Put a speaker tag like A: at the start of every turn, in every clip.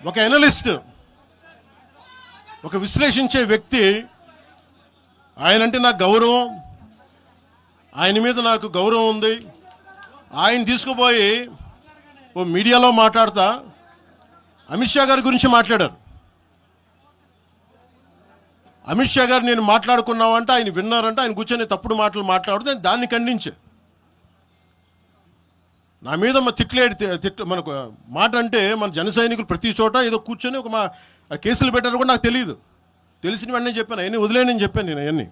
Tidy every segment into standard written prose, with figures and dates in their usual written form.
A: ఒక ఎనలిస్ట్, ఒక విశ్లేషించే వ్యక్తి, ఆయనంటే నాకు గౌరవం, ఆయన మీద నాకు గౌరవం ఉంది. ఆయన తీసుకుపోయి ఓ మీడియాలో మాట్లాడతా అమిత్ షా గారి గురించి మాట్లాడారు. అమిత్ షా గారు నేను మాట్లాడుకున్నామంటే ఆయన విన్నారంటే ఆయన కూర్చొని తప్పుడు మాటలు మాట్లాడితే దాన్ని ఖండించే. నా మీద మనకు మాట అంటే మన జన సైనికులు ప్రతి చోట ఏదో కూర్చొని ఒక కేసులు పెట్టారు కూడా నాకు తెలియదు. తెలిసిన వెంటనే చెప్పాను, అవన్నీ వదిలేనని చెప్పాను నేను. అవన్నీ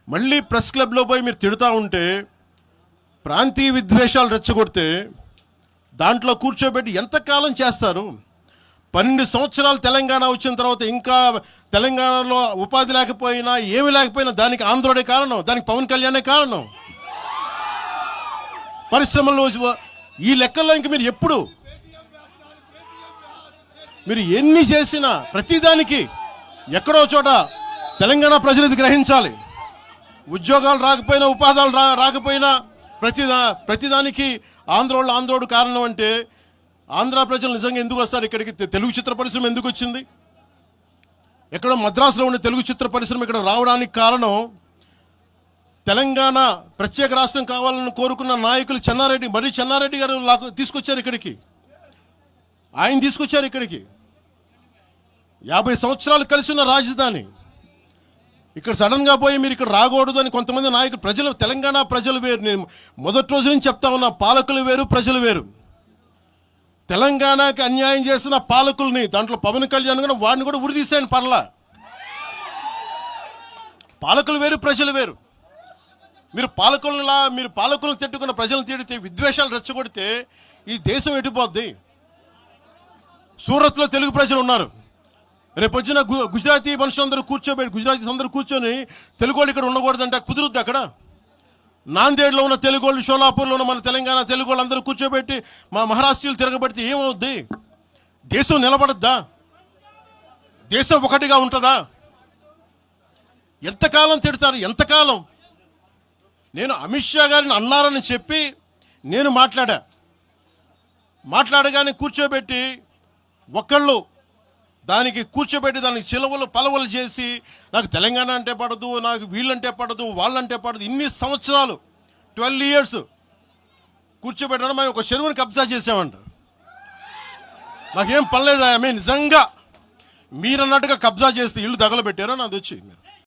A: మళ్ళీ ప్రెస్ క్లబ్లో పోయి మీరు తిడుతూ ఉంటే, ప్రాంతీయ విద్వేషాలు రెచ్చగొడితే దాంట్లో కూర్చోబెట్టి ఎంతకాలం చేస్తారు? 12 సంవత్సరాలు తెలంగాణ వచ్చిన తర్వాత ఇంకా తెలంగాణలో ఉపాధి లేకపోయినా ఏమి లేకపోయినా దానికి ఆంధ్రుడే కారణం, దానికి పవన్ కళ్యాణే కారణం. పరిశ్రమల్లో ఈ లెక్కల్లో ఇంక మీరు ఎప్పుడు మీరు ఎన్ని చేసినా ప్రతిదానికి ఎక్కడో చోట తెలంగాణ ప్రజలు ఇది గ్రహించాలి. ఉద్యోగాలు రాకపోయినా ఉపాధాలు రాకపోయినా ప్రతిదానికి ఆంధ్రోడు కారణం అంటే ఆంధ్ర ప్రజలు నిజంగా ఎందుకు వస్తారు ఇక్కడికి? తెలుగు చిత్ర పరిశ్రమ ఎందుకు వచ్చింది? ఎక్కడో మద్రాసులో ఉన్న తెలుగు చిత్ర పరిశ్రమ ఇక్కడ రావడానికి కారణం తెలంగాణ ప్రత్యేక రాష్ట్రం కావాలని కోరుకున్న నాయకులు చెన్నారెడ్డి గారు తీసుకొచ్చారు ఇక్కడికి. ఆయన తీసుకొచ్చారు ఇక్కడికి. 50 సంవత్సరాలు కలిసి ఉన్న రాజధాని ఇక్కడ సడన్గా పోయి మీరు ఇక్కడ రాకూడదు అని కొంతమంది నాయకులు, తెలంగాణ ప్రజలు వేరు. నేను మొదటి రోజు నుంచి చెప్తా ఉన్నా, పాలకులు వేరు, ప్రజలు వేరు. తెలంగాణకి అన్యాయం చేసిన పాలకుల్ని, దాంట్లో పవన్ కళ్యాణ్ కూడా వాడిని కూడా ఉరిదీసాను పర్లా. పాలకులు వేరు, ప్రజలు వేరు. మీరు పాలకులను తిట్టుకున్న ప్రజలను తిడితే, విద్వేషాలు రెచ్చగొడితే ఈ దేశం ఎటుపోద్ది? సూరత్లో తెలుగు ప్రజలు ఉన్నారు. రేపు వచ్చిన గుజరాతీ మనుషులందరూ గుజరాతీస్ అందరూ కూర్చొని తెలుగు వాళ్ళు ఇక్కడ ఉండకూడదంటే కుదురుద్ది అక్కడ? నాందేడ్లో ఉన్న తెలుగు వాళ్ళు, షోలాపూర్లో ఉన్న మన తెలంగాణ తెలుగు వాళ్ళు అందరూ కూర్చోబెట్టి మా మహారాష్ట్రీయులు తిరగబడితే ఏమవుద్ది? దేశం నిలబడద్దా? దేశం ఒకటిగా ఉంటుందా? ఎంతకాలం తిడతారు? ఎంతకాలం? నేను అమిత్ షా గారిని అన్నారని చెప్పి నేను మాట్లాడగానే కూర్చోబెట్టి ఒకళ్ళు దానికి చిలవలు పలవలు చేసి నాకు తెలంగాణ అంటే పడదు, నాకు వీళ్ళంటే పడదు, వాళ్ళంటే పడదు, ఇన్ని సంవత్సరాలు 12 years కూర్చోబెట్టడం మేము ఒక చెరువుని కబ్జా చేసామంట. నాకేం పనిలేదు. నిజంగా మీరన్నట్టుగా కబ్జా చేస్తే ఇల్లు తగలబెట్టారో నాది వచ్చి మీరు